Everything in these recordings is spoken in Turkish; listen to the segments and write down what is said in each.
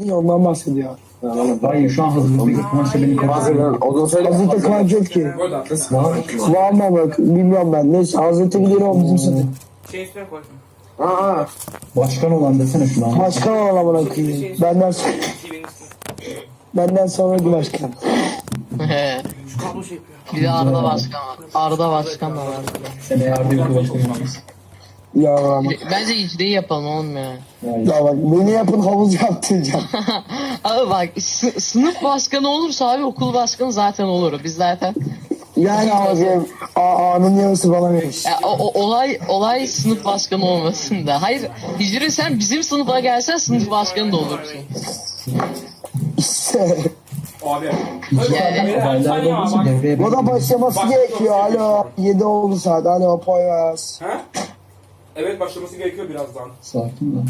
ondan bahsediyor. Hayır şu an hazırlıklı. Kıvanç'ta benim Hazırlan. O zaman söyle. Hazreti Kıvanç yok ki. Var mı bak bilmiyorum ben. Neyse Hazreti biliyorum o bizim sınıf. Şey üstüne koydum. Aa. Başkan olan desene şunu an. Başkan olalım bırakayım. Benden sonraki başkan. Şu kablo şey yapıyor. Bir de Arda Başkan var. Arda Başkan da var. Seneye Arda'yı okul başkanı yapacağız. Ya bak. Bence icreyi yapalım oğlum ya. Ya bak beni yapın havuz yaptıracağım. Abi bak sınıf başkanı olursa abi okul başkanı zaten olur. Biz zaten. Yani havuzum A'nın yarısı bana verir. Ya, olay sınıf başkanı olmasın da. Hayır Hicri sen bizim sınıfa gelsen sınıf başkanı da olursun. İşte. Abi. Yani Olaylarda olduğu için devreye Bu da başlaması gerekiyor. Alo. 7 oldu saat. Alo Poyraz. Ha? Evet başlaması gerekiyor birazdan. sakin lan.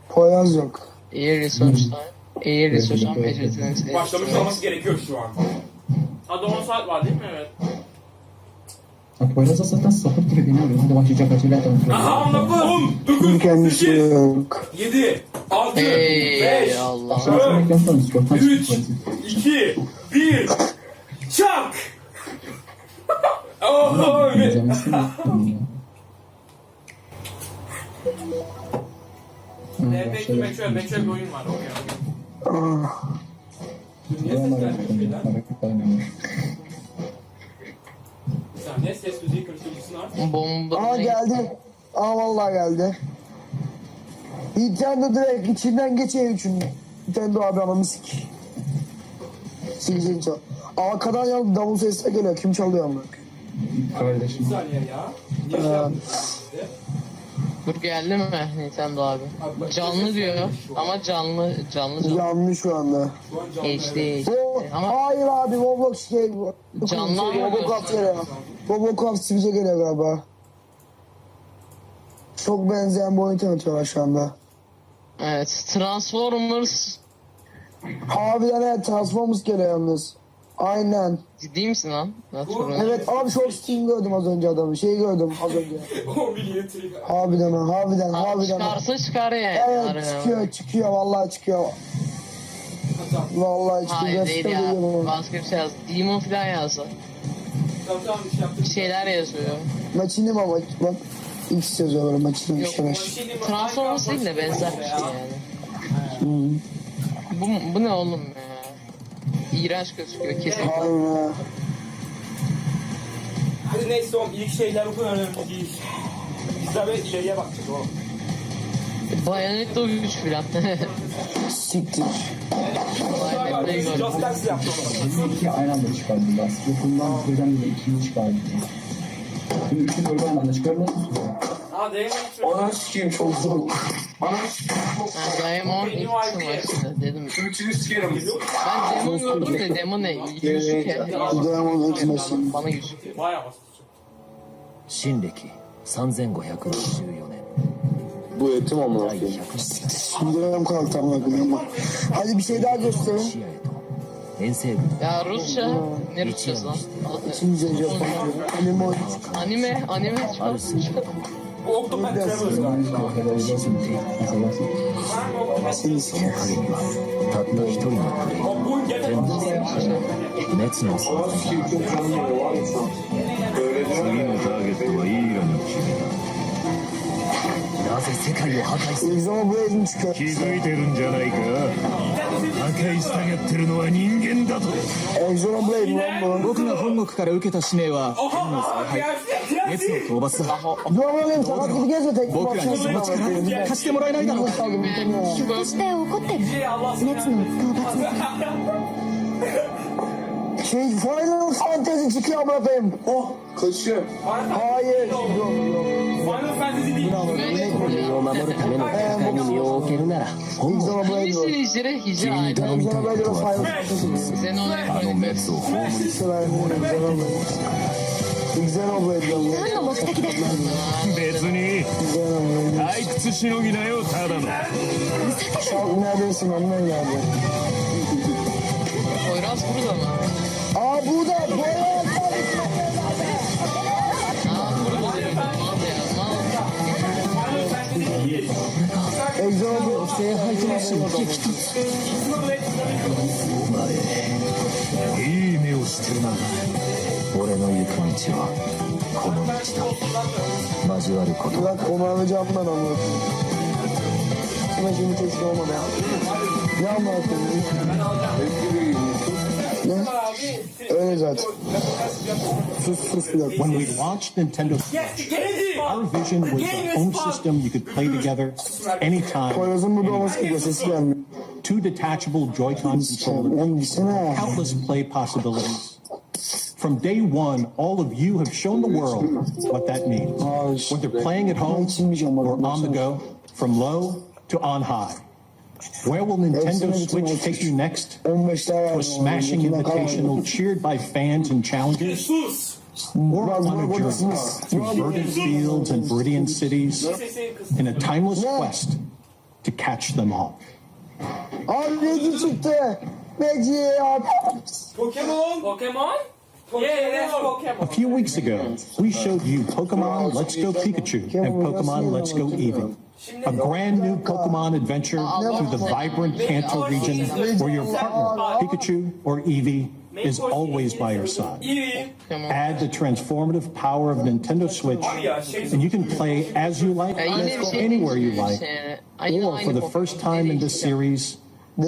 Poyraz yok. Air Resource'lar. Air Resource'lar meclisinin Başlamış olması gerekiyor şu an. Hadi 10 saat var değil mi? Evet. Poyraz'a zaten sapık gibi beni arıyor. Hadi başlayacak acele edelim. Aha 10, Bir 9, kendisi 8, yok. 7, 6, 5, Ey Allah. Aşağısına ekransanız gökten 3, çıkıp 2, 1, çak! Oh, evet. izlemesini yapıyorum ya. Belki meçhul bir oyun var. Okey. Niye ses gelmiyor şeyden? Bir saniye ses müziği karıştırıcısını aç. Bomba. Aa geldi. Aa vallahi geldi. Nintendo direkt içinden geçiyor üçünü. Nintendo abi ama misik. Sileceğin çal. Arkadan yalnız davul sesle geliyor. Kim çalıyor ama? Bir Kardeşim. saniye ya. Niye şey yapıyorsun? Dur geldi mi Nintendo abi? Canlı diyor ama canlı. Yanlış şu anda. Şu an canlı. HD. O, Ama hayır abi Roblox şey bu. Canlı ama Robocop geliyor. Robocop bize geliyor galiba. Çok benzeyen bir oyun tanıtıyorlar şu anda. evet Transformers. Harbiden evet Transformers geliyor yalnız. Aynen. Ciddi misin lan? Evet abi çok Steam gördüm az önce adamı. Şey gördüm az önce. 10 mililitre. Harbiden ha harbiden harbiden. Çıkarsa çıkar yani. Evet çıkıyor vallahi çıkıyor. Vallahi çıkıyor. Hayır değil ya. Gösteriyorum. Başka bir şey yaz. Demon falan yazsa. Tamam bir şey yaptım. Bir şeyler yazıyor. Maçını mı bak. X yazıyorlar maçını bir Yok, şeyler. Transformers değil de benzer bir şey yani. Bu ne oğlum ya? İğrenç gözüküyor kesin. Aynen. Hadi neyse oğlum ilk şeyler o kadar önemli değil. Bizler böyle ileriye bakacağız oğlum. Bayonetta 3 filan. Siktir. Just Dance yaptım. İki aynı anda çıkardılar. Yokundan birden de ikinci çıkardı. Şimdi üçü böyle aynı anda çıkardılar. Aa değme hiç. Ona sikeyim çok zor. Bana Diamond X'in başında dedim. üçünü sikerim. Ben Demon gördüm de Demon ne? Yüzük ya. Diamond X maçını. Bana yüzük. Bayağı basit. 新暦3564年 Bu etim ama. 第100 Sindirelim karakterine ama. Hadi bir şey daha gösterin. 試合と遠征軍 Ya Rusça. Ne Rusçası lan? İkinci Japon. Anime oyun. Anime ある数字とも Bu Octopath Traveler galiba. Seni sikeyim. 影にはたった一人のプレイヤー Bu oyun gerçekten 滅の存在次のターゲットはイーラに決めたなぜ世界を破壊する İlk zaman bu evin çıkıyor. 気づいてるんじゃないか破壊したがってるのは人間だと Exona Blade lan bu. 僕が本国から受けた使命は熱を討伐だ Dur oğlum sakat gibi gezme tek 僕らにその力貸してもらえないだろうか ひょっとして怒ってる熱の討伐のŞey Final Fantasy çıkıyor ama efendim. Oh kaçıyor. Hayır. Yok. Final Fantasy değil. 俺を守るための戦いに身を置けるなら本国 Exona Blade Hangisi o. Hicri? Hicri aynı. Exona Blade o Final Fantasy. Sen onu あの滅を葬り Severim Exona Blade lan bu. 何の目的です別に Exona Blade. 退屈しのぎなよただの Şark neredesin onlar nerede? Poyraz burada mı? Aa burada. Boya. Aa burada diyor. Mal ya mal. Exona Blade. 聖杯との激突。いい目をしてるな。俺の行く道はこの道だ。交わること。 Bak onu alacağımdan anladım. Sana şimdi teslim olmadı ya. Ne anlattın? Ne? Öyle zaten. Sus bir dakika. When we launched Nintendo Switch, our vision was a home system you could play together anytime. Poyraz'ın burada olması gibi sesi gelmiyor. Two detachable Joy-Con controllers, Oğlum gitsene. countless play possibilities. From day one, all of you have shown the world what that means. Whether playing at home or on the go, from low to on high. Where will Nintendo Switch take you next? 15 daha To a smashing invitational cheered by fans and challengers? Or on a journey through verdant fields and Viridian cities in a timeless quest to catch them all? Abi Meci çıktı. Meci abi. Pokemon? Yeah, that's Pokemon. A few weeks ago, we showed you Pokemon Let's Go Pikachu and Pokemon Let's Go Eevee. A brand new Pokemon adventure through the vibrant Kanto region where your partner, Pikachu or Eevee, is always by your side. Add the transformative power of Nintendo Switch, and you can play as you like, anywhere you like, or for the first time in this series,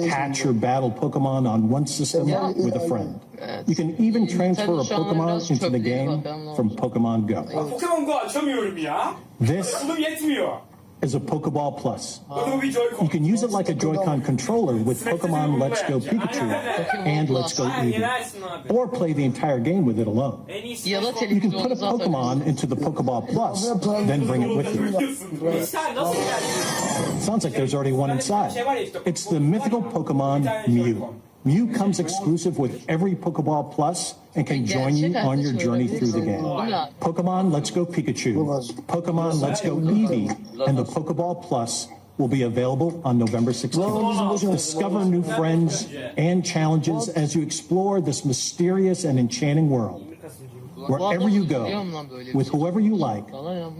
catch or battle Pokemon on one system with a friend. You can even transfer a Pokemon into the game from Pokemon Go. Pokemon Go açamıyorum ya. This Aklım yetmiyor. is a Pokeball Plus. O da bir Joy-Con. You can use it like a Joy-Con controller with Pokemon Let's Go Pikachu and Let's Go Eevee, Yenersin abi. or play the entire game with it alone. En iyisi. Ya da You can put a televizyonda Pokemon into the Pokeball Plus, then bring it with you. Sen nasıl geldin? Sounds like there's already one inside. It's the mythical Pokemon Mew. Mew comes exclusive with every Pokeball Plus and can join you on your journey through the game. Pokemon Let's Go Pikachu, Pokemon Let's Go Eevee, and the Pokeball Plus will be available on November 16th. Discover new friends and challenges as you explore this mysterious and enchanting world. Wherever you go, with whoever you like,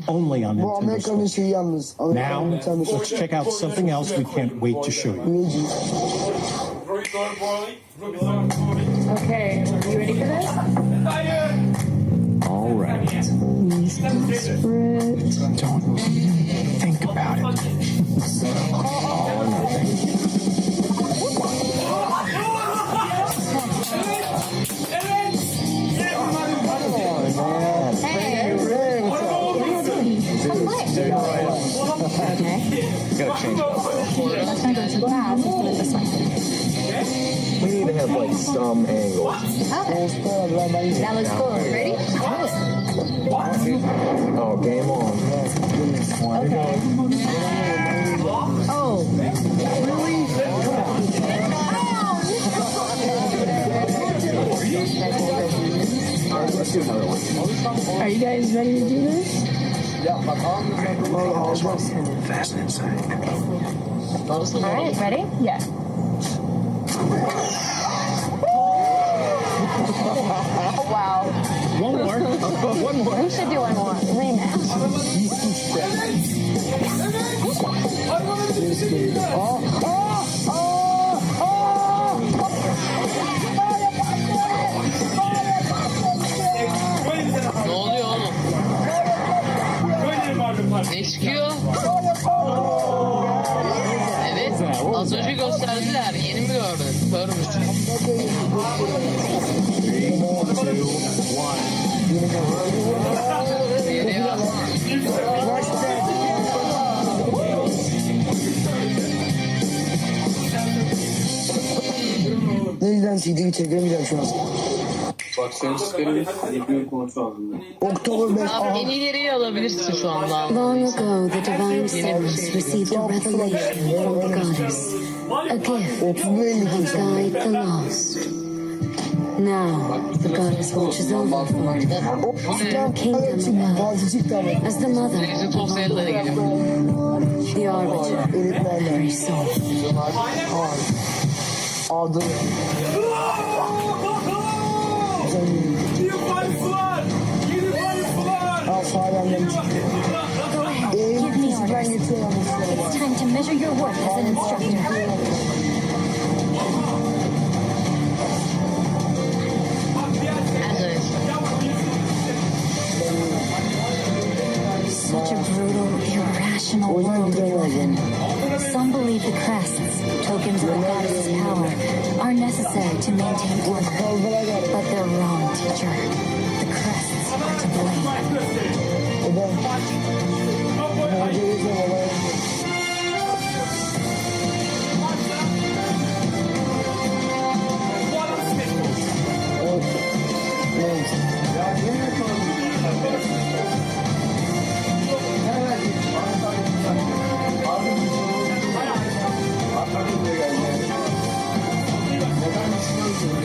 only on Bu Nintendo Amerika'nın Switch. şeyi yalnız. Now, Amerika'nın bir tane let's check out something else we can't wait to show you. Meci. Okay, are you ready for this? All right. Don't even think about it. All or nothing. Hey, what are you doing? Come play. Okay. Gotta change that. Let's not go too fast. Let's do it this way. We need to have like some angle. Okay. That looks cool. Ready? Oh, game on. Okay. Oh, really? Are you guys ready to do this? Fast inside. All right, ready? Yeah. Wow. One more. One more. We should do one more. Rematch. Ne oluyor oğlum? Ne çıkıyor? Evet, az önce gösterdiler. Yeni mi gördün? Görmüş. Geriye bak. Neyden CD'yi çekemeyeceğim şu an. Bak sen çıkarayım. Videoyu konuşalım. Oktober 5. Abi en ileriyi alabilirsin şu anda. Long ago, the divine souls received a revelation from the goddess, a gift 30'lu to 52. guide the lost. Now, the goddess watches over for the kingdom above, Bazı çıktı ama. as the mother, Bizim top sayıları geliyor. the arbiter of every soul. Adı. Yeni parçalar. Yeni parçalar. Al sağ yandan çıktı. Give me Ben geçiyorum. It's time to measure your worth as an instructor. Such a brutal, irrational world we live in. Some believe the crests, tokens of the goddess's power, are necessary to maintain order. But they're wrong, teacher. The crests are to blame.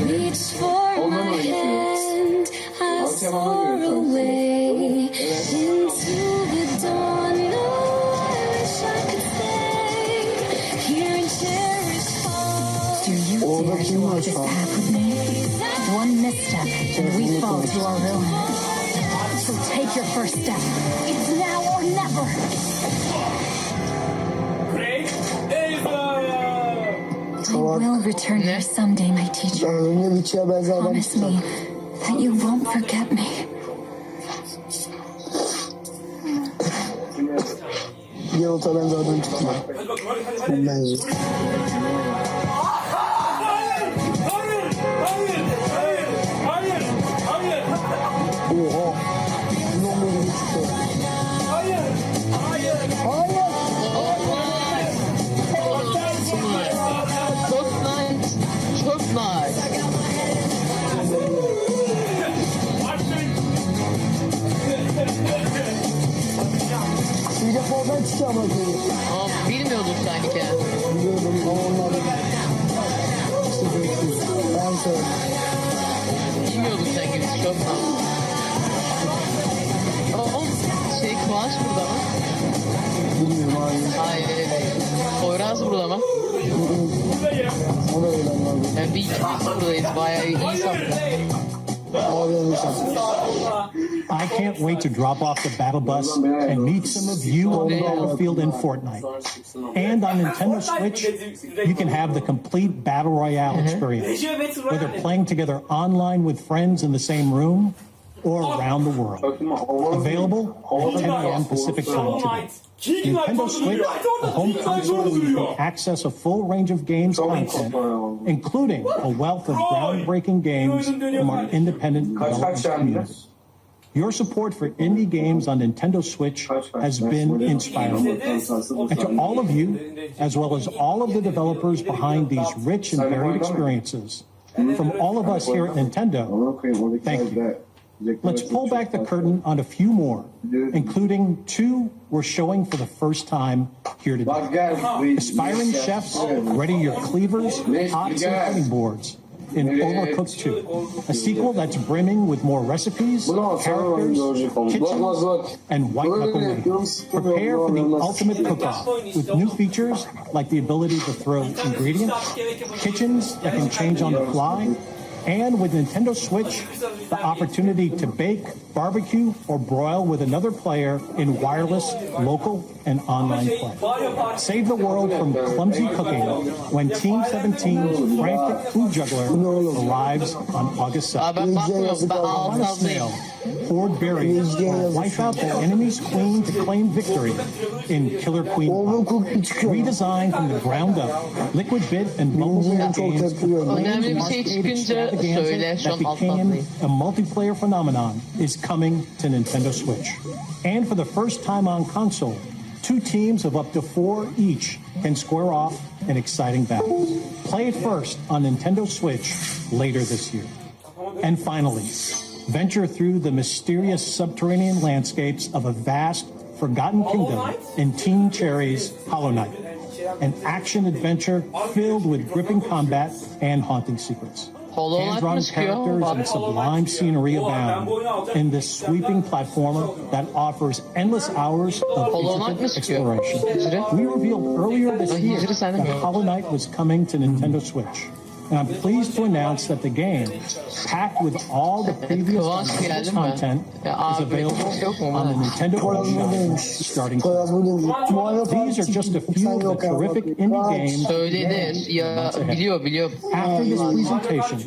Reach for my hand, I soar away into the dawn. Oh, I wish I could stay here and cherish all. Do you dare to walk this path with me? One misstep and we fall to our ruin. So take your first step. It's now or never. Great Acer! I will return here someday, my teacher. Ne biçiye benzer adam Promise çıktı. me that you won't forget me. Yalta benzer adam çıktı. Hadi bakalım hadi. Benziyor. Hayır. Oha. Ne oluyor gibi çıktı. Hayır. Hayır. Çok nice. Bir de oradan çıkıyor ama böyle. Ama bilmiyordum sanki. Biliyordum ama onlar da. İşte bekliyoruz. Ben söyledim. Bilmiyordum sanki biz çok nice. Oğlum Kıvanç burada mı? Bilmiyorum abi. Hayır öyle değil. Poyraz burada mı? O da öyle abi. Yani bir ikimiz buradayız. Bayağı iyi sanırım. Abi yanlış I can't wait to drop off the battle bus and meet some of you on the battlefield in Fortnite. And on Nintendo Switch, you can have the complete Battle Royale experience, whether playing together online with friends in the same room or around the world. Available at 10 a.m. Pacific time today. Nintendo Switch, the home console where you can access a full range of games content, including a wealth of groundbreaking games from our independent development community. Your support for indie games on Nintendo Switch has been inspiring. And to all of you, as well as all of the developers behind these rich and varied experiences, from all of us here at Nintendo, thank you. Let's pull back the curtain on a few more, including two we're showing for the first time here today. Aspiring chefs, ready your cleavers, pots, and cutting boards in Overcooked 2, a sequel that's brimming with more recipes, characters, kitchens, and white knuckle games. Prepare for the ultimate cook-off with new features like the ability to throw ingredients, kitchens that can change on the fly, and with Nintendo Switch, the opportunity to bake, barbecue, or broil with another player in wireless, local, and online play. Save the world from clumsy cooking when Team 17's frantic food juggler arrives on August 7th. Ben bakmıyorum. Ben On a snail, altındayım. hoard berries, or wipe out the enemy's queen to claim victory in Killer Queen. Overcooked çıkıyor. Redesigned from the ground up, Liquid Bit and Bumblebee Games Önemli bir şey çıkınca söyle, şu an that became altındayım. a multiplayer phenomenon is coming to Nintendo Switch. And for the first time on console, two teams of up to 4 each can square off in exciting battles. Play it first on Nintendo Switch later this year. And finally, venture through the mysterious subterranean landscapes of a vast, forgotten kingdom in Team Cherry's Hollow Knight, an action-adventure filled with gripping combat and haunting secrets. Hollow Knight Hand-drawn mı çıkıyor? characters and sublime scenery abound in this sweeping platformer that offers endless hours of Hollow Knight mı intricate çıkıyor? exploration. Hicri? We revealed earlier this Ay, year Hicri sen de that mi? Hollow Knight was coming to Nintendo Switch. And I'm pleased to announce that the game, packed with all the previous Kıvanç geldi mi? content, Ya is abi, available yok mu on the bana? Nintendo eShop starting today. Poyraz bugün These are just a few of the terrific indie games Söyledi. Ya biliyor. After this presentation,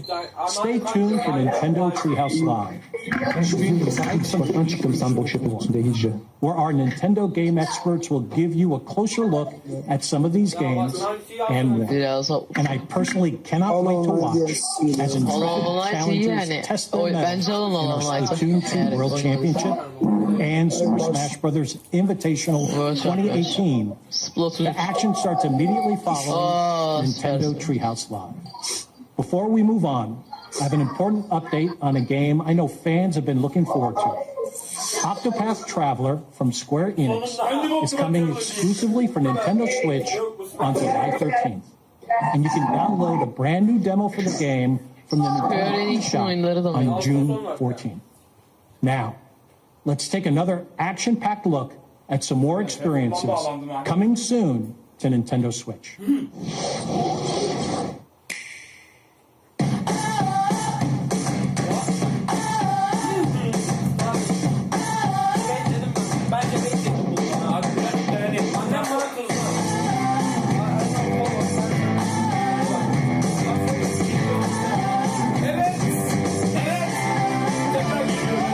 stay tuned for Nintendo Treehouse Live, Sokaktan çıktım sen boş yapıyorsun diye gideceğim. where our Nintendo game experts will give you a closer look at some of these games and more. Biraz And I personally cannot wait to watch as Hollow intrepid Knight iyi yani. challengers test their Oy, mettle bence alın in our Hollow Knight'ı. Splatoon 2 Eğer World oynarsa. Championship and Super Smash Bros. Invitational World 2018. Splatoon The action starts immediately following Nintendo Treehouse Live. Before we move on, I have an important update on a game I know fans have been looking forward to. Octopath Traveler from Square Enix is coming exclusively for Nintendo Switch on July 13th. And you can download a brand new demo for the game from the Square Nintendo Enix'in oyunları da eShop var. on June 14th. Now, let's take another action-packed look at some more experiences coming soon to Nintendo Switch. Bence bekledim bunu abi. Yani annem bana kızdı. Evet. Tekrar gidiyorum.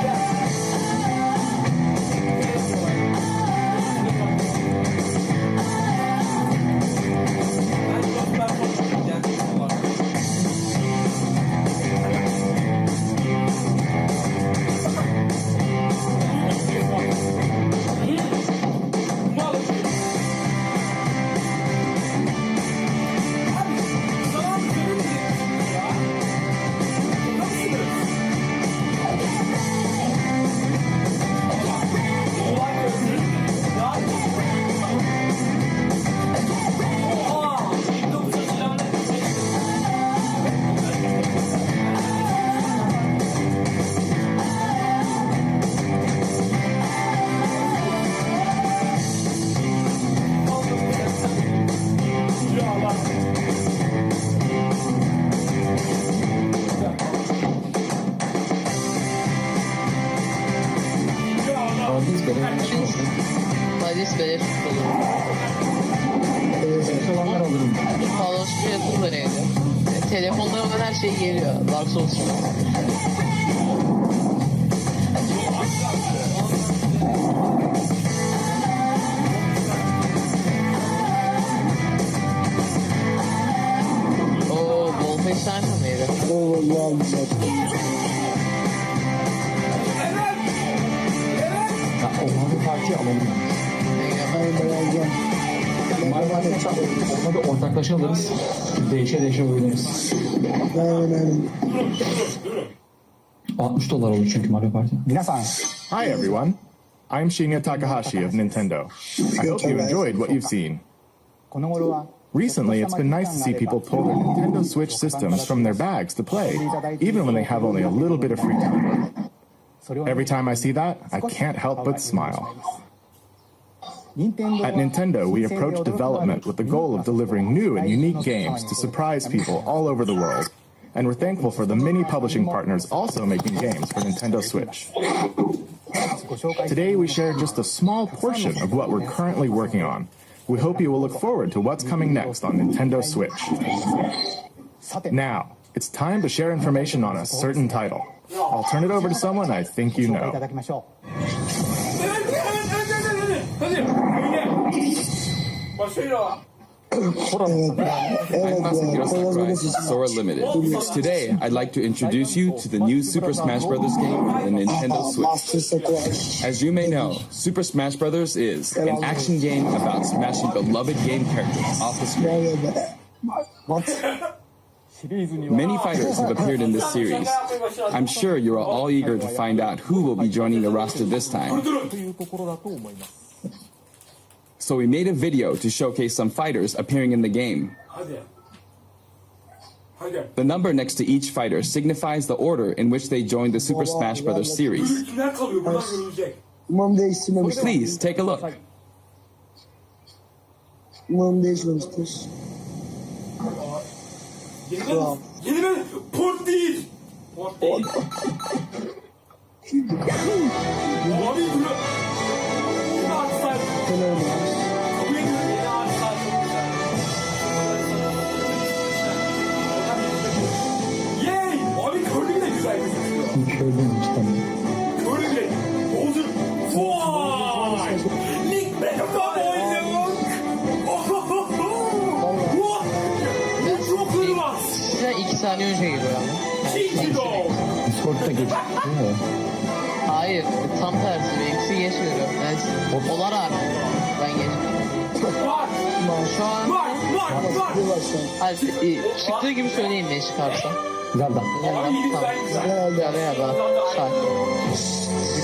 Hadis beleş olur. Olanlar alırım. Pahalı yapılır evde. Telefonlarıma her şey geliyor. Dark Souls için. Oo, Wolfenstein mıydı? Oo ya güzel. Ya o mavi partiyi alalım. Aynen alacağım. Mavi partiyi çalalım. Sonra da ortaklaşa alırız. Değişe oynarız. Aynen. $60 olur çünkü Mario Party. Hi everyone, I'm Shinya Takahashi of Nintendo. I hope you enjoyed what you've seen. Recently, it's been nice to see people pull their Nintendo Switch systems from their bags to play, even when they have only a little bit of free time. Every time I see that, I can't help but smile. At Nintendo, we approach development with the goal of delivering new and unique games to surprise people all over the world. And we're thankful for the many publishing partners also making games for Nintendo Switch. Today, we share just a small portion of what we're currently working on. We hope you will look forward to what's coming next on Nintendo Switch. Now, it's time to share information on a certain title. I'll turn it over to someone I think you know. Hadi. Başlıyor. I'm Masahiro Sakurai, Sora Limited. Today, I'd like to introduce you to the new Super Smash Bros. Game for the Nintendo Switch. As you may know, Super Smash Bros. Is an action game about smashing beloved game characters off the screen. Many fighters have appeared in this series. I'm sure you are all eager to find out who will be joining the roster this time. So we made a video to showcase some fighters appearing in the game. The number next to each fighter signifies the order in which they joined the Super Smash Bros. Series. Umarım değiştirmemiştir. Please take a look. Umarım değişmemiştir. Kral. Yeni bir port değil. Port değil. Abi bunu. Yeni ağaçlar. Helal olsun. Kabul ediyorum yeni ağaçlar çok güzel. Yay! Abi köylü de güzel gözüküyor. Köylüymüş tamam. Köylü bile. Oldu. Vay! Lig benim oynuyorum. Çok kırmaz. Size 2 saniye önce geliyor ama. Çiğ gol. Discord'da geçiyor. Hayır, tam tersi. Benimkisi geç görüyor. Yani, olar abi. Ben geç. Var. Şu an... Var. Bir başla. Hadi, çıktığı gibi söyleyin ne çıkarsa. Güzel bak. Yani, Abi yeni tamam. güzel. Herhalde. Ya veya ben. Sakin.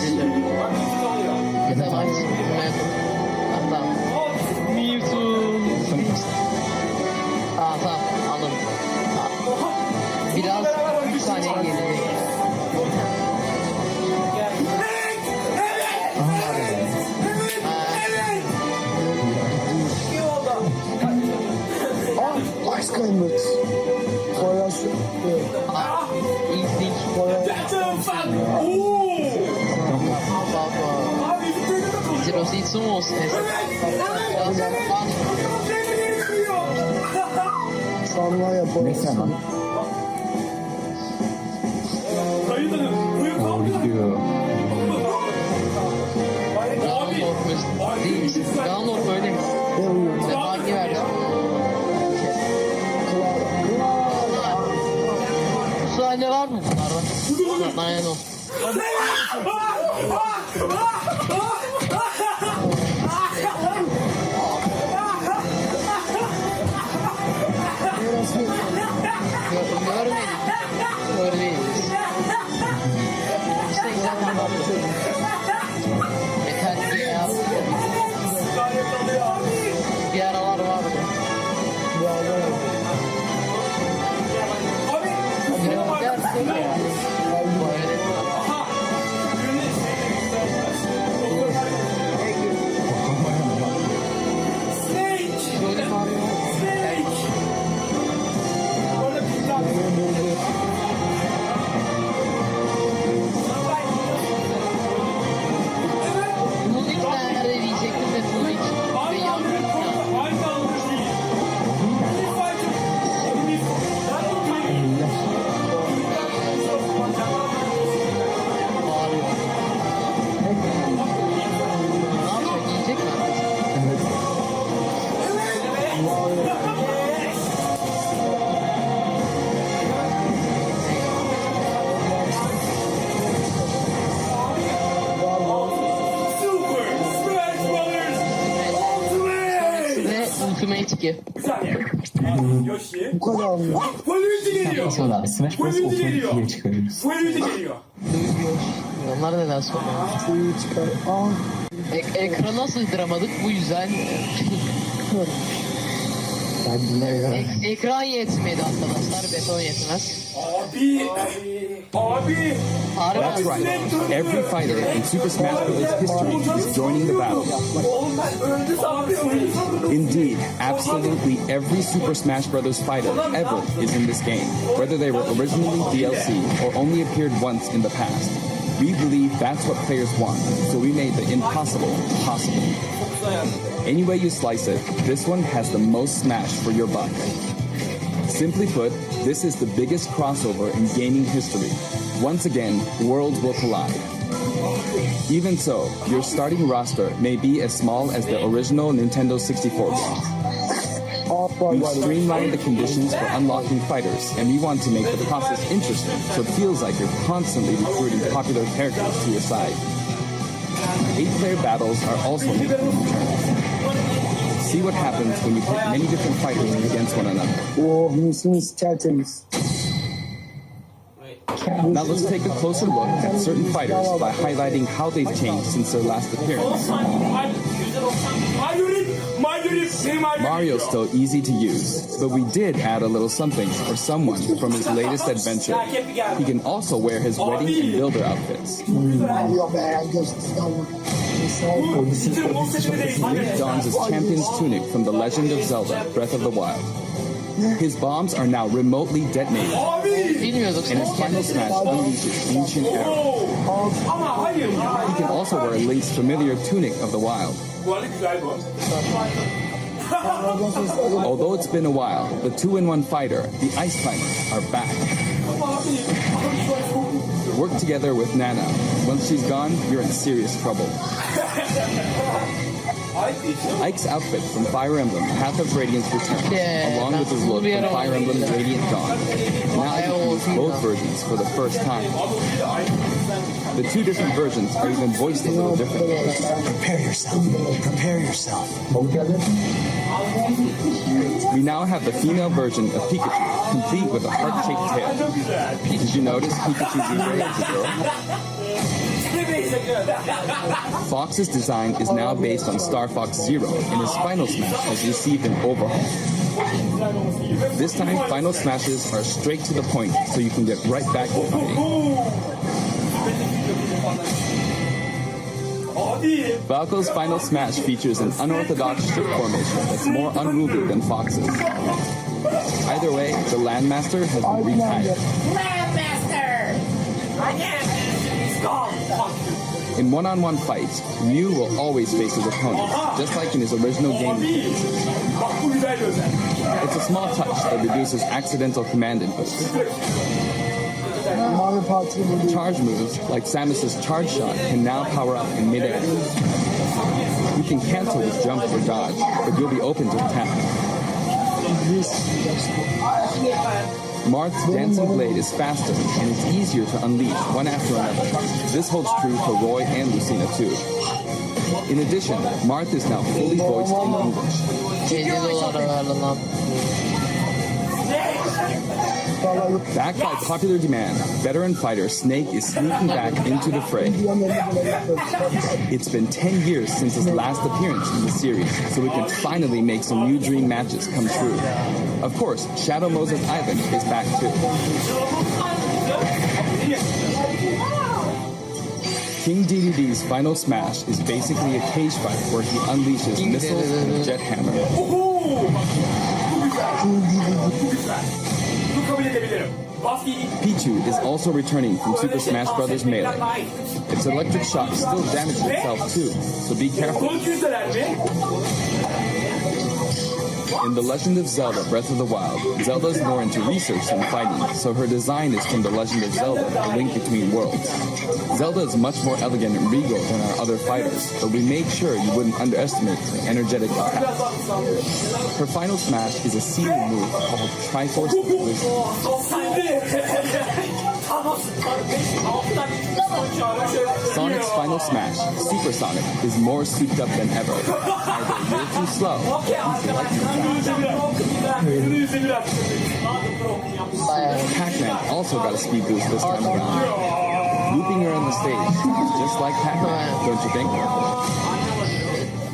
Gideceğim. Yeter lan. Tamam. Mewtwo. Tamam. Anladım. Biraz 3 saniye geride. Ah, Ice Climate. Koyasyon. İlk link. Zero'su hiç mu olsun? Sanma yapalım. Neyse ama. Gidiyor. Değil misin? Ganondorf öyle mi? Sen hangi versiyon? Bu sahne var mı bunlarda? Aynen o. Görmedik. Görmeyiz. İşte zaten baktık. Yeter ki ya. Bir aralar vardı. Dersin ya. Tulik nerede diyecektim de Tulik. Ve yandım. Ne yapacak? Yiyecek mi? Ve Ultimate 2. Yoshi. Bu kadar mı? Polücü geliyor. Sonra abi Smash Bros. Polücü Ultimate geliyor. 2'ye çıkarıyoruz. Polücü geliyor. Onlar neden soruyor? Suyu çıkar. Ah. Ekrana sığdıramadık bu yüzden. Ben bile Ekran yetmedi arkadaşlar. Beton yetmez. Abi. That's right. Every fighter in Super Smash Bros. history is joining the battle. Oğlum ben öldü sandım. Indeed, absolutely every Super Smash Bros. fighter ever is in this game, whether they were originally DLC or only appeared once in the past. We believe that's what players want, so we made the impossible possible. Any way you slice it, this one has the most smash for your buck. Simply put, this is the biggest crossover in gaming history. Once again, worlds will collide. Even so, your starting roster may be as small as the original Nintendo 64 games. We've streamlined the conditions for unlocking fighters, and we want to make the process interesting, so it feels like you're constantly recruiting popular characters to your side. 8-player battles are also making a return. See what happens when you pit many different fighters against one another. Oh, mis tertemiz. Now let's take a closer look at certain fighters by highlighting how they've changed since their last appearance. Mario's still easy to use, but we did add a little something for someone from his latest adventure. He can also wear his wedding and builder outfits. Link dons his champion's tunic from The Legend of Zelda: Breath of the Wild. His bombs are now remotely detonated, Bilmiyorduk. and his final smash unleashes ancient arrows. Ama hayır ya. He can also wear Link's familiar tunic of the wild. Bu arada güzel bu. Although it's been a while, the 2-in-1 fighter, the Ice Climbers, are back. Work together with Nana. Once she's gone, you're in serious trouble. Ike's outfit from Fire Emblem Path of Radiance returns, along with his look from Fire Emblem Radiant Dawn. Now you can use both versions for the first time. The two different versions are even voiced a little differently. Prepare yourself. Prepare yourself. We now have the female version of Pikachu, complete with a heart-shaped tail. Did you notice Pikachu's ear is a girl? Fox's design is now based on Star Fox Zero, and his Final Smash has received an overhaul. This time, Final Smashes are straight to the point, so you can get right back to fighting. Falco's Final Smash features an unorthodox strip formation that's more unruly than Fox's. Either way, the Landmaster has been retired. In one-on-one fights, Ryu will always face his opponent, just like in his original game. It's a small touch that reduces accidental command inputs. Charge moves, like Samus's charge shot, can now power up in midair. You can cancel his jump or dodge, but you'll be open to attack. Marth's dancing blade is faster, and it's easier to unleash one after another. This holds true for Roy and Lucina too. In addition, Marth is now fully voiced in English. Backed by popular demand, veteran fighter Snake is sneaking back into the fray. It's been 10 years since his last appearance in the series, so we can finally make some new dream matches come true. Of course, Shadow Moses Island is back too. King DDD's Final Smash is basically a cage fight where he unleashes missiles and a jet hammer. Pichu is also returning from Super Smash Bros. Melee. Its electric shock still damages itself too, so be careful. In The Legend of Zelda Breath of the Wild, Zelda is more into research than fighting, so her design is from The Legend of Zelda, A Link Between Worlds. Zelda is much more elegant and regal than our other fighters, but we made sure you wouldn't underestimate her energetic attack. Her final smash is a sealing move called Triforce Collision. Sonic's final smash, Super Sonic, is more souped up than ever. Either you're too slow, or you like Pac-Man also got a speed boost this time around. Looping around the stage, just like Pac-Man, don't you think?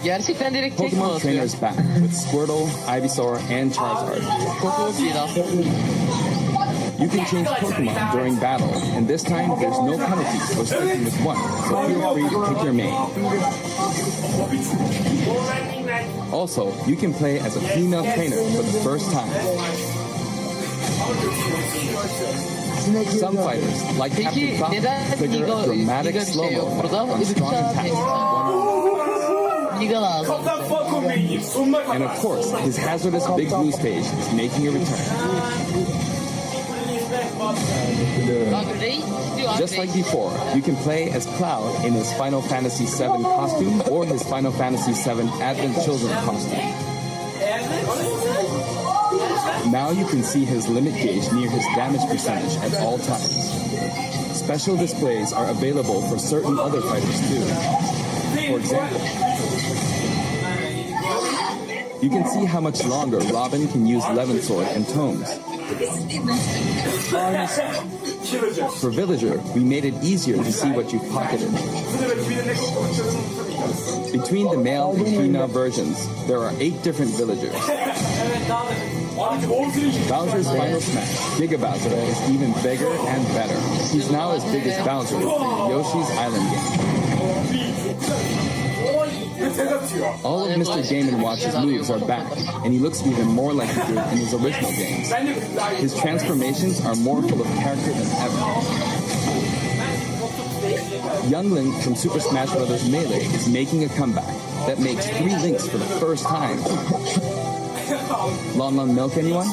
Gerçekten direkt tek mi Pokemon atıyor? Trainer is back with Squirtle, Ivysaur, and Charizard. You can change Pokemon during battle, and this time there's no penalty for sticking with one, so feel free to pick your main. Also, you can play as a female trainer for the first time. Some fighters, like Captain Falcon, trigger a dramatic slow-mo on strong attacks. And of course, his hazardous Big Blue stage is making a return. Just like before, you can play as Cloud in his Final Fantasy VII costume or his Final Fantasy VII Advent Children costume. Now you can see his limit gauge near his damage percentage at all times. Special displays are available for certain other fighters too. For example, you can see how much longer Robin can use Levin Sword and Tomes. For Villager, we made it easier to see what you've pocketed. Between the male and female versions, there are 8 different villagers. Bowser's Final Smash, Giga Bowser, is even bigger and better. He's now as big as Bowser in Yoshi's Island game. All of Mr. Game & Watch's moves are back, and he looks even more like he did in his original games. His transformations are more full of character than ever. Young Link from Super Smash Bros. Melee is making a comeback that makes 3 Links for the first time. Long milk, anyone?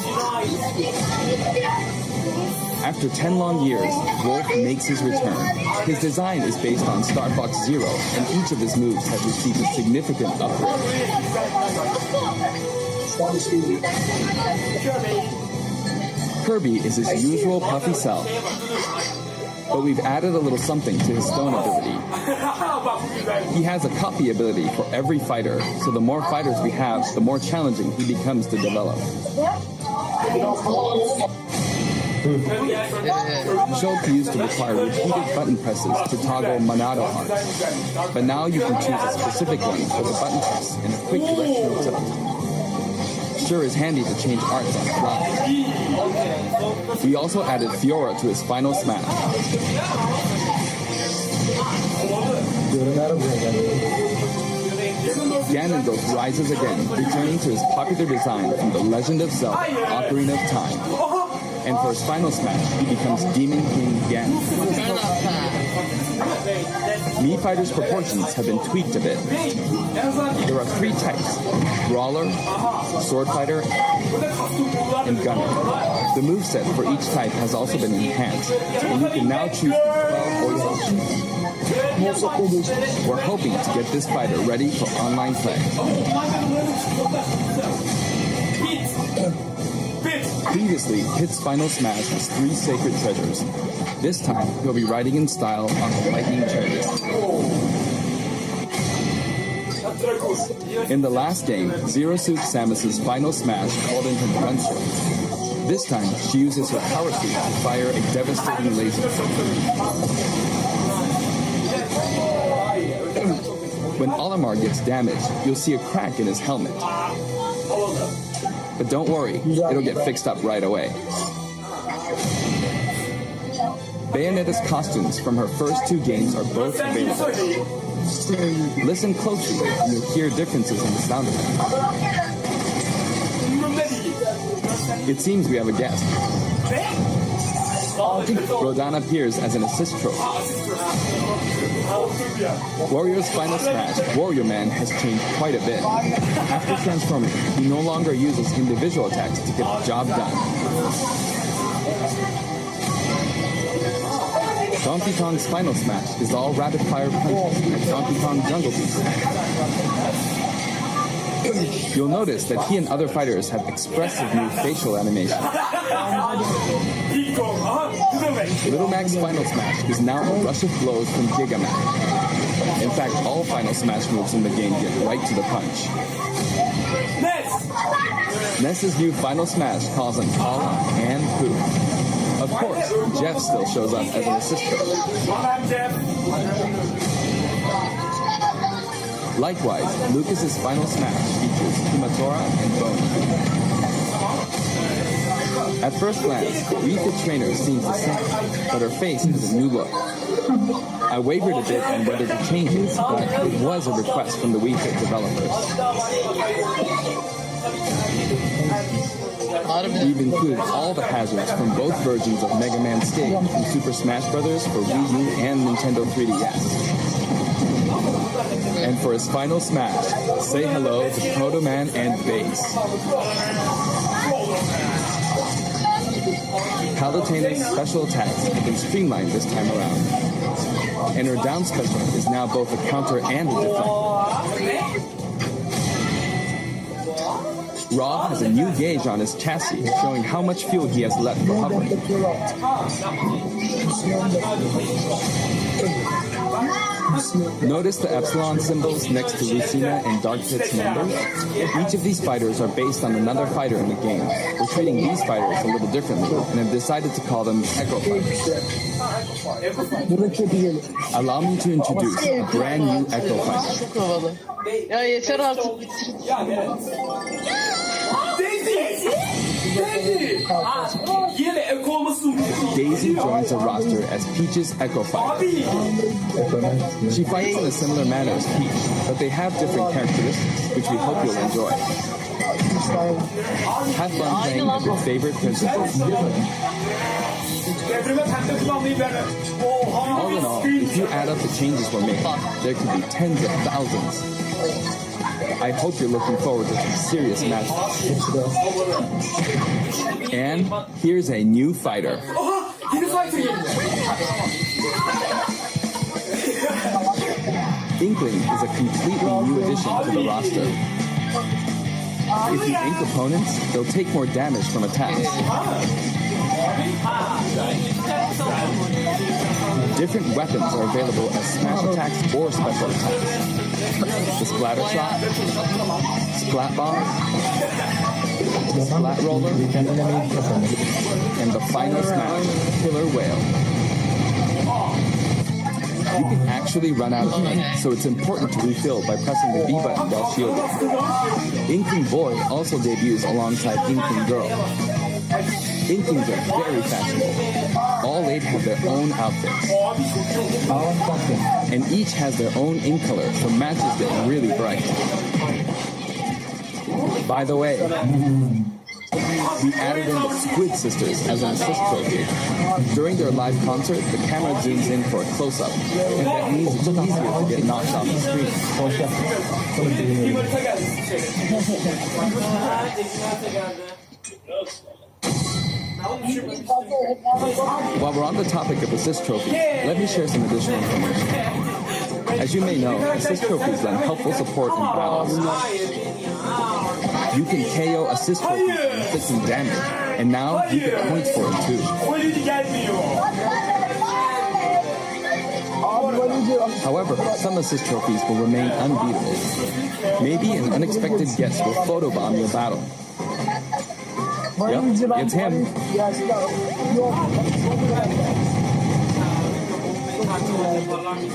After 10 long years, Wolf makes his return. His design is based on Star Fox Zero, and each of his moves has received a significant upgrade. Kirby is his usual puffy self, but we've added a little something to his stone ability. He has a copy ability for every fighter, so the more fighters we have, the more challenging he becomes to develop. Shulk used to require repeated button presses to toggle Monado arts, but now you can choose a specific one for the button press and a quick directional tilt. Sure is handy to change arts on the fly. We also added Fiora to his final smash. Ganondorf rises again, returning to his popular design from The Legend of Zelda: Ocarina of Time. And for his final smash, he becomes Demon King Ganon. Mii Fighter's proportions have been tweaked a bit. There are 3 types: Brawler, Sword Fighter, and Gunner. The moveset for each type has also been enhanced, and you can now choose 12 voice options. We're hoping to get this fighter ready for online play. Previously, Pit's final smash was 3 sacred treasures. This time, he'll be riding in style on the lightning chariot. In the last game, Zero Suit Samus's final smash called in her gunsword. This time, she uses her power suit to fire a devastating laser. When Olimar gets damaged, you'll see a crack in his helmet. But don't worry, it'll get fixed up right away. Bayonetta's costumes from her first 2 games are both available. Listen closely and you'll hear differences in the sound effect. It seems we have a guest. Rodan appears as an assist trophy. Warrior's final smash, Warrior Man, has changed quite a bit. After transforming, he no longer uses individual attacks to get the job done. Donkey Kong's final smash is all rapid-fire punches and Donkey Kong Jungle Beast. You'll notice that he and other fighters have expressive new facial animation. Little Mac's final smash is now a rush of blows from Giga Mac. In fact, all final smash moves in the game get right to the punch. Ness's new final smash calls on Paula and Pooh. Of course, Jeff still shows up as an assistant. Likewise, Lucas's final smash features Kumatora and Boney. At first glance, Wii Fit Trainer seems the same, but her face has a new look. I wavered a bit on whether to change it, but it was a request from the Wii Fit developers. We've included all the hazards from both versions of Mega Man stage from Super Smash Bros. For Wii U and Nintendo 3DS. And for his final smash, say hello to Proto Man and Bass. Palutena's special attacks have been streamlined this time around. And her down special is now both a counter and a defense. Rob has a new gauge on his chassis, showing how much fuel he has left for hovering. Notice the epsilon symbols next to Lucina and Dark Pit's numbers? Each of these fighters are based on another fighter in the game. We're treating these fighters a little differently and have decided to call them Echo Fighters. Allow me to introduce a brand new Echo Fighter. Çok havalı. Ya yeter artık bitir. Daisy! Yine de ek olmasın. Daisy joins the roster as Peach's Echo Fighter. She fights in a similar manner as Peach, but they have different characteristics, which we hope you'll enjoy. Have fun playing with your favorite princesses. All in all, if you add up the changes we're making, there could be tens of thousands. I hope you're looking forward to some serious matches. And here's a new fighter. Inkling is a completely new addition to the roster. If you ink opponents, they'll take more damage from attacks. Different weapons are available as smash attacks or special attacks. The splatter shot, splat bomb, splat roller, and the final smash, killer whale. You can actually run out of ink, so it's important to refill by pressing the B button while shielding. Inkling Boy also debuts alongside Inkling Girl. Inklings are very fashionable. All 8 have their own outfits. And each has their own ink color, so matches get really bright. By the way, we added in the Squid Sisters as an assist trophy. During their live concert, the camera zooms in for a close-up, and that means it's easier to get knocked off the screen. While we're on the topic of assist trophies, let me share some additional information. As you may know, assist trophies lend helpful support in battles. You can KO assist trophies and inflict some damage, and now you get points for it too. However, some assist trophies will remain unbeatable. Maybe an unexpected guest will photobomb your battle. Yep, it's him.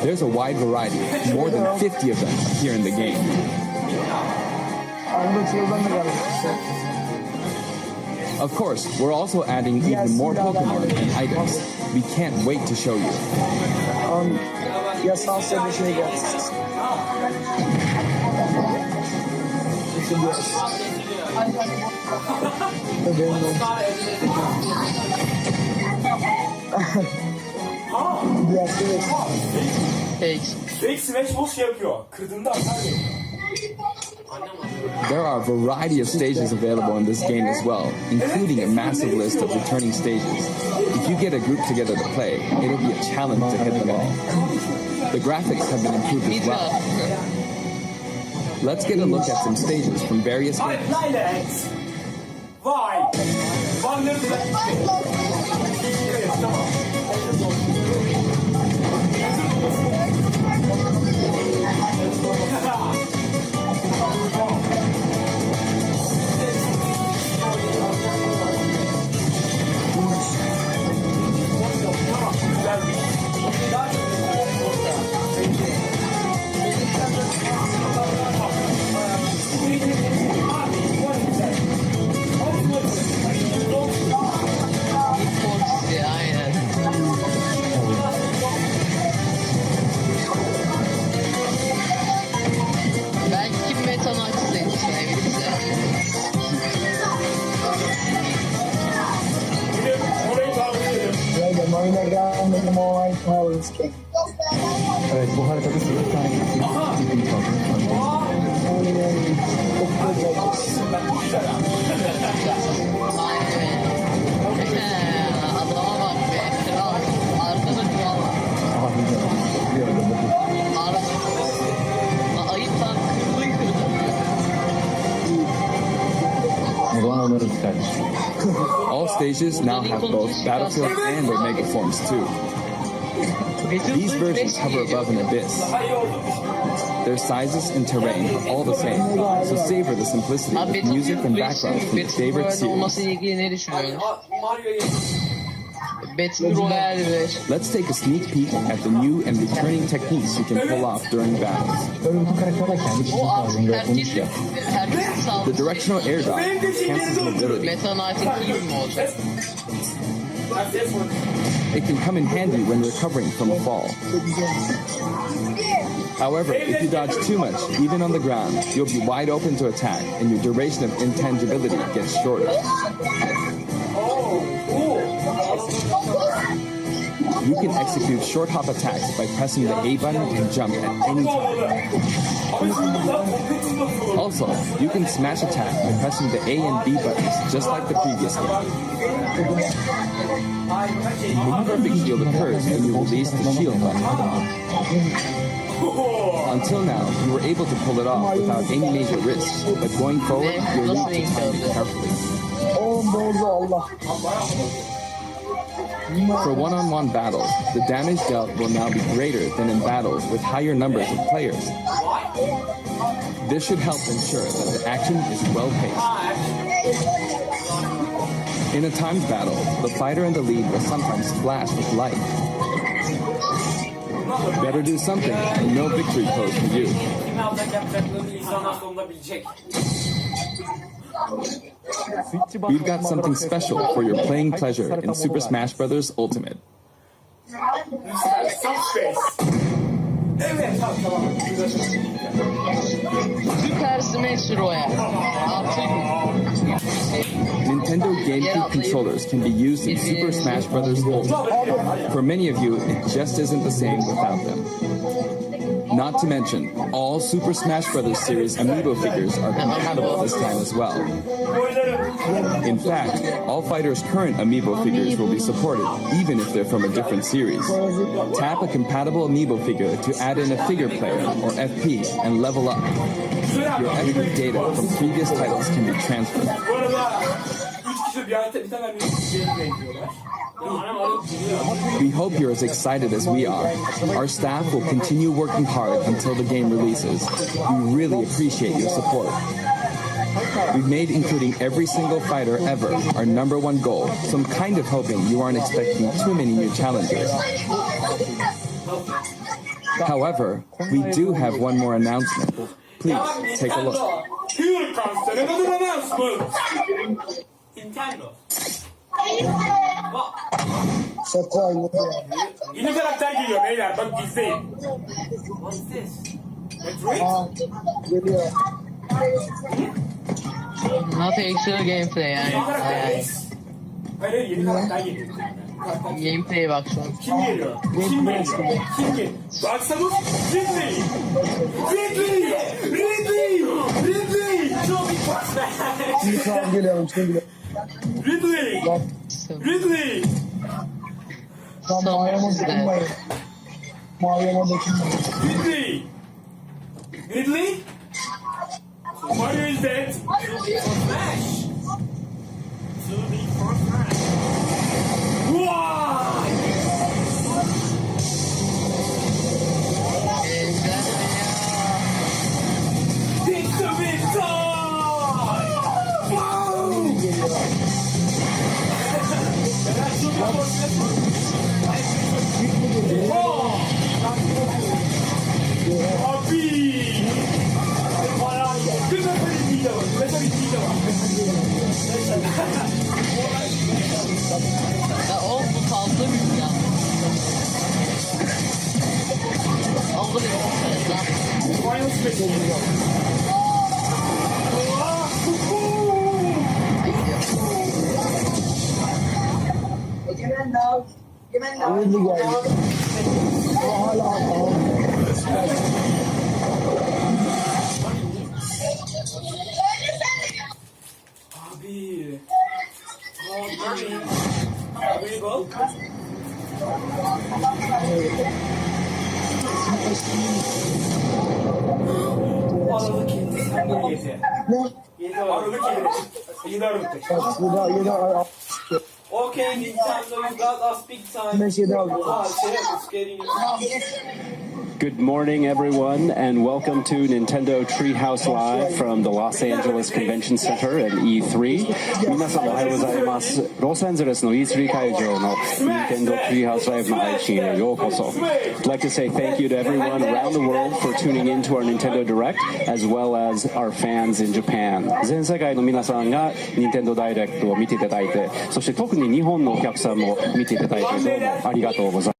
There's a wide variety. More than 50 of them appear in the game. Of course, we're also adding even more Pokemon and items. We can't wait to show you. There are a variety of stages available in this game as well, including a massive list of returning stages. If you get a group together to play, it'll be a challenge to hit them all. The graphics have been improved as well. Let's get a look at some stages from various games. Belki Metan açsaydı bize. Evet, bu haritada 8 tane gittiğim Adama bak be. Kral. Arkada kral. Ayıp lan. Kırdı. O zaman alırız kardeşim. All stages now have both Battlefield and Omega forms too. These versions hover above an abyss. Their sizes and terrain are all the same, so savor the simplicity of music and backgrounds from your favorite series. Olması ile ilgili ne düşünüyorsun? Battle Royale ver. Let's take a sneak peek at the new and returning techniques you can pull off during battles. Böyle bütün karakterler kendi kişilik O artık tarzında yapılmış ya. herkesin The sağlığı. directional air dodge cancels mobility. Meta Knight'ın iyi mi olacak? It can come in handy when recovering from a fall. However, if you dodge too much, even on the ground, you'll be wide open to attack, and your duration of intangibility gets shorter. You can execute short hop attacks by pressing the A button and jump at any time. Also, you can smash attack by pressing the A and B buttons, just like the previous game. The perfect shield occurs when you release the shield button. Until now, you were able to pull it off without any major risks, but going forward, you'll need to time it carefully. Oğlum bozu Allah. For one-on-one battles, the damage dealt will now be greater than in battles with higher numbers of players. This should help ensure that the action is well-paced. In a timed battle, the fighter in the lead will sometimes flash with light. Better do something, and no victory pose for you. Kim alacak yapacaklarını insanlar sonunda bilecek. We've got something special for your playing pleasure in Super Smash Bros. Ultimate. Evet tamam. Super Smash Royale. Artık Nintendo GameCube controllers can be used in Super Smash Bros. Ultimate. For many of you, it just isn't the same without them. Not to mention, all Super Smash Bros. Series amiibo figures are compatible this time as well. In fact, all fighters' current amiibo figures will be supported, even if they're from a different series. Tap a compatible amiibo figure to add in a figure player, or FP, and level up. Your FP data from previous titles can be transferred. Bu arada 3 kişi bir tane müzik bekliyorlar. We hope you're as excited as we are. Our staff will continue working hard until the game releases. We really appreciate your support. We've made including every single fighter ever our #1 goal, so I'm kind of hoping you aren't expecting too many new challenges. However, we do have one more announcement. Please take a look. Here comes another announcement. Nintendo. Bak. Sakın. Yeni karakter geliyor beyler. Bak izleyin. What is this? Metroid? Geliyor. not actual gameplay yani. Yeni karakter. Hayır yeni karakter geliyor. Gameplay bak şu an. Kim geliyor? Kim geliyor? Kim geliyor? Baksanız Ridley! Ridley! Ridley! Ridley! Çok iyi paslar. Şimdi şu an geliyorum. Şimdi geliyorum. Ridley! Ridley! Tam mağarama dokunmayın. Mağarama dokunmayın. Ridley! Ridley? Mario is dead. Too big for Smash. Too big for Smash. Why? It's the big time! Wow! Oh! Abi! Ya oğlum bu fazla büyük ya. Aldı Hızlı geldi. O hala Abi. Abi gol. Aralık 7. Sen de 7. ne? 7 Aralık 7. 7 Aralık. Yedi ay. Okay, Nintendo, you got us big time. Beş yedi aldı. Ah, şey, it's getting... Good morning, everyone, and welcome to Nintendo Treehouse Live from the Los Angeles Convention Center at E3. 皆さんおはようございます。ロサンゼルスの E3 会場の Nintendo Treehouse Live の配信へようこそ。I'd like to say thank you to everyone around the world for tuning in to our Nintendo Direct, as well as our fans in Japan. 全世界の皆さんが Nintendo Direct を見ていただいて、そして特に日本のお客さんも見ていただいてどうもありがとうございます。